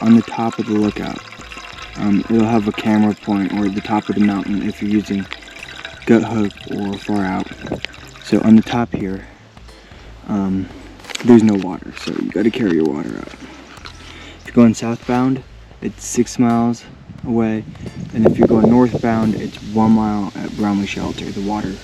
on the top of the lookout. It'll have a camera point or the top of the mountain if you're using gut hook or far out. So on the top here, there's no water, so you got to carry your water out. If you're going southbound, it's 6 miles away, and if you're going northbound, it's 1 mile at Bromley Shelter, the water.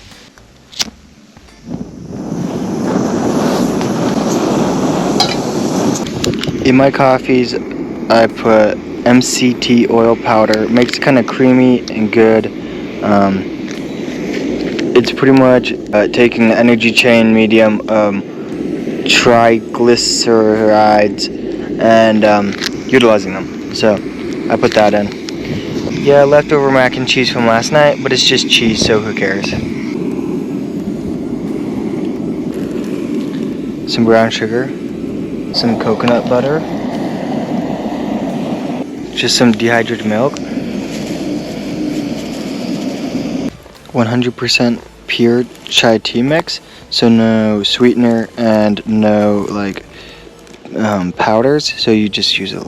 In my coffees, I put MCT oil powder. It makes it kind of creamy and good. It's pretty much taking the energy chain medium triglycerides and utilizing them. So I put that in. Yeah, leftover mac and cheese from last night, but it's just cheese, so who cares? Some brown sugar, some coconut butter, just some dehydrated milk, 100% pure chai tea mix, so no sweetener and no like powders, so you just use a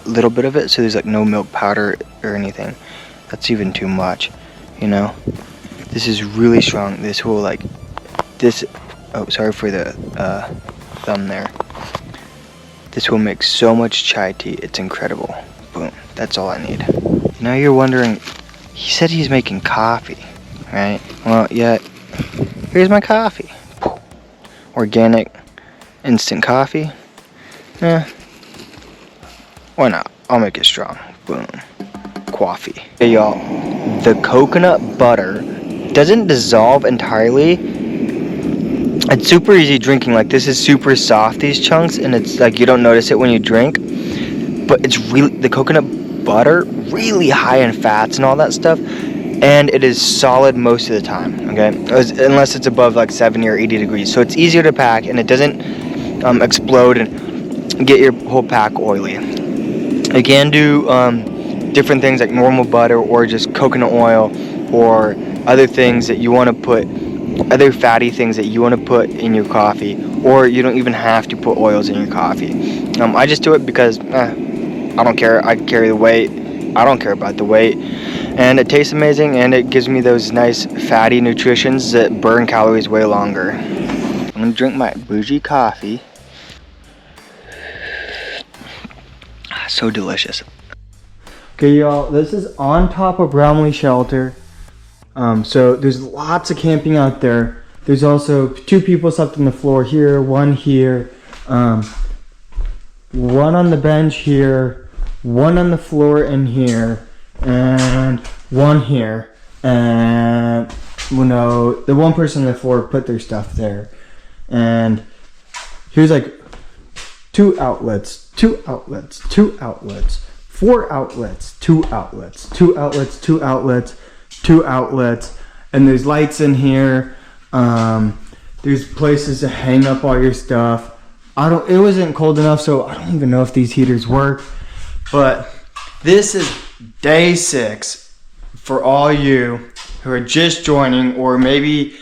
little bit of it, so there's like no milk powder or anything. That's even too much, you know. This is really strong. This will like this. Oh, sorry for the thumb there. This will make so much chai tea. It's incredible. Boom. That's all I need. Now you're wondering, he said he's making coffee, right? Well, yeah. Here's my coffee. Organic instant coffee. Why not? I'll make it strong. Boom. Coffee. Hey y'all, the coconut butter doesn't dissolve entirely. It's super easy drinking. Like, this is super soft, these chunks, and it's like you don't notice it when you drink. But it's really, the coconut butter, really high in fats and all that stuff, and it is solid most of the time, okay? Unless it's above like 70 or 80 degrees. So it's easier to pack, and it doesn't explode and get your whole pack oily. You can do different things like normal butter or just coconut oil or other things that you want to put, other fatty things that you want to put in your coffee, or you don't even have to put oils in your coffee. I just do it because I don't care. I carry the weight. I don't care about the weight, and it tastes amazing, and it gives me those nice fatty nutritions that burn calories way longer. I'm gonna drink my bougie coffee. So delicious. Okay, y'all, this is on top of Bromley Shelter. So there's lots of camping out there. There's also 2 people slept on the floor here, 1 here, 1 on the bench here, 1 on the floor in here, and 1 here. And the 1 person on the floor put their stuff there. And here's like 2 outlets, 2 outlets, 2 outlets, 4 outlets, 2 outlets, 2 outlets, 2 outlets, 2 outlets, and there's lights in here. There's places to hang up all your stuff. It wasn't cold enough, so I don't even know if these heaters work. But this is day 6 for all you who are just joining or maybe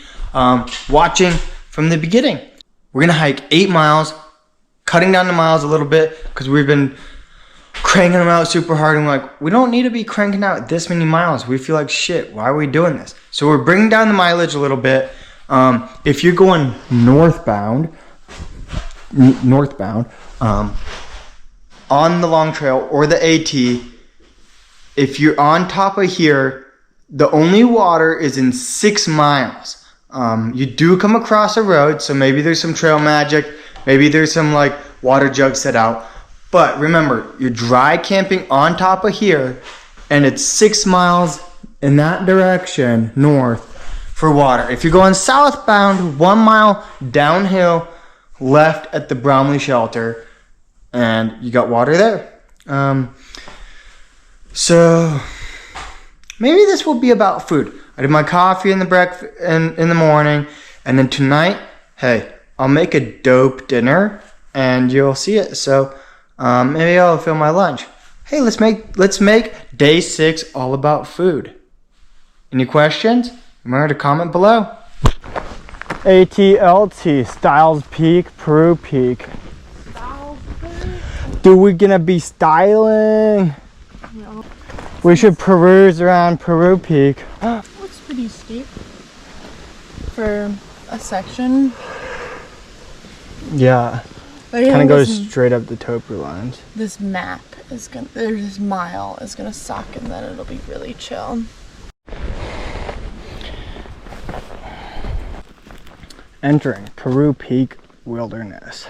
watching from the beginning. We're gonna hike 8 miles, cutting down the miles a little bit because we've been cranking them out super hard, and we're like, we don't need to be cranking out this many miles. We feel like shit. Why are we doing this? So we're bringing down the mileage a little bit. If you're going northbound, on the long trail or the AT, if you're on top of here, the only water is in 6 miles. You do come across a road, so maybe there's some trail magic. Maybe there's some like water jugs set out. But remember, you're dry camping on top of here, and it's 6 miles in that direction north for water. If you're going southbound, 1 mile downhill left at the Bromley Shelter, and you got water there. So maybe this will be about food. I did my coffee in the in the morning, and then tonight, hey, I'll make a dope dinner, and you'll see it. So maybe I'll film my lunch. Hey, let's make day 6 all about food. Any questions? Remember to comment below. ATLT, Styles Peak, Peru Peak. Dude, we're gonna be styling. No. We should peruse around Peru Peak. Looks pretty steep for a section. Yeah. Kind of goes straight up the topo lines. This map is gonna, this mile is gonna suck, and then it'll be really chill. Entering Peru Peak Wilderness.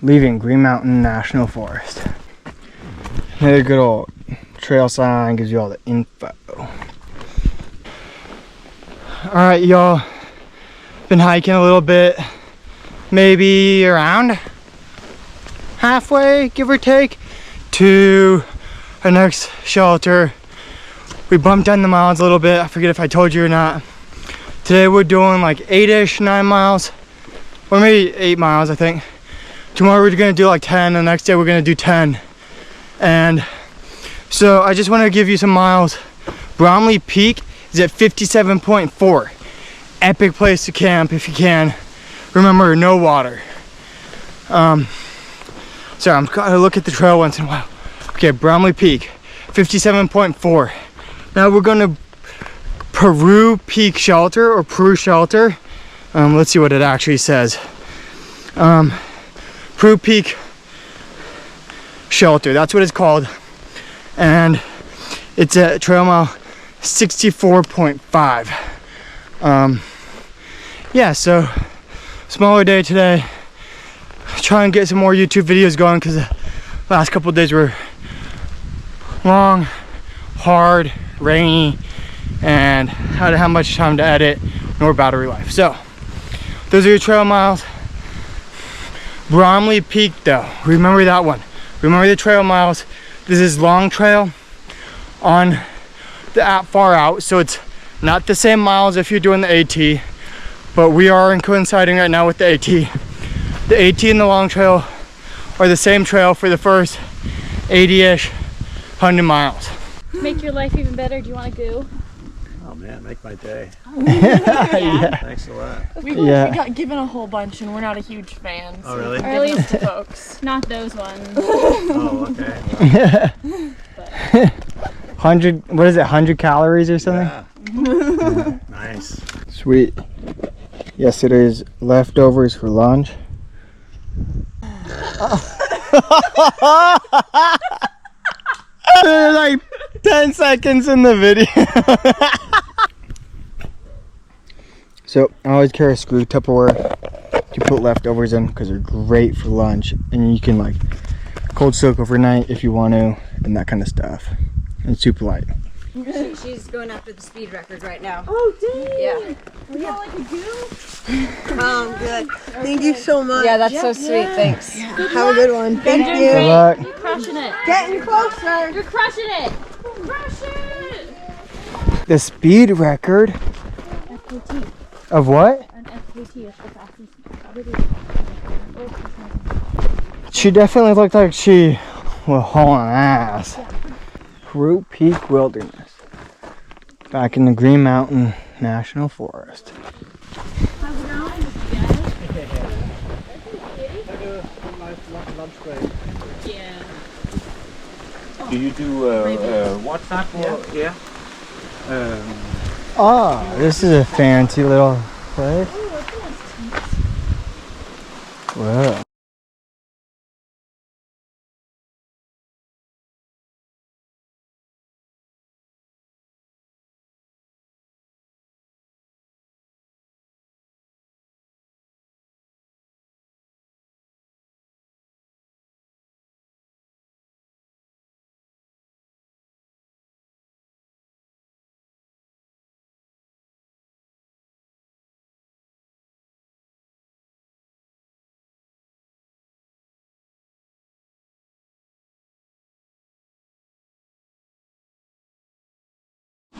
Leaving Green Mountain National Forest. Another good old trail sign gives you all the info. Alright, y'all. Been hiking a little bit. Maybe around halfway, give or take, to our next shelter. We bumped down the miles a little bit. I forget if I told you or not. Today we're doing like 8-ish, 9 miles, or maybe 8 miles, I think. Tomorrow we're gonna do like 10, and the next day we're gonna do 10. And so I just want to give you some miles. Bromley Peak is at 57.4. Epic place to camp if you can. Remember, no water. Sorry, I'm gotta look at the trail once in a while. Okay, Bromley Peak, 57.4. Now we're gonna Peru Peak Shelter or Peru Shelter. Let's see what it actually says. Peru Peak Shelter, that's what it's called. And it's at trail mile 64.5. Yeah, so smaller day today. Try and get some more YouTube videos going because the last couple of days were long, hard, rainy, and I didn't have much time to edit nor battery life. So those are your trail miles. Bromley Peak though, remember that one. Remember the trail miles. This is long trail on the far out, so it's not the same miles if you're doing the AT, but we are coinciding right now with the AT. The AT and the long trail are the same trail for the first 80-ish, 100 miles. Make your life even better. Do you want to go? Oh man, make my day. Yeah. Thanks a lot. We got given a whole bunch, and we're not a huge fan. So Oh, really? Or at least to folks. not those ones. Oh, okay. 100, what is it, 100 calories or something? Yeah. Nice. Sweet. Yesterday's leftovers for lunch. There's like 10 seconds in the video. So I always carry a screw Tupperware to put leftovers in because they're great for lunch, and you can like cold soak overnight if you want to, and that kind of stuff. And super light. She's going after the speed record right now. Oh, dang! Yeah. Are you like a goo? Good. Thank you so much. Yeah, that's so sweet. Thanks. Have a good one. Thank You're you. doing Good great. luck. You're crushing it. Getting closer. You're crushing it. Crush it. The speed record FKT. of what? An FKT is the fastest. She definitely looked like she was hauling ass. Peru Peak Wilderness. Back in the Green Mountain National Forest. Yeah. Do you do WhatsApp or yeah? Oh, this is a fancy little place. Whoa.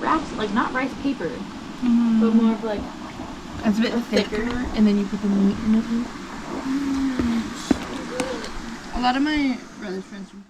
Wrapped, like not rice paper, but more of like It's a bit thicker, and then you put the meat in it. A lot of my brother's friends from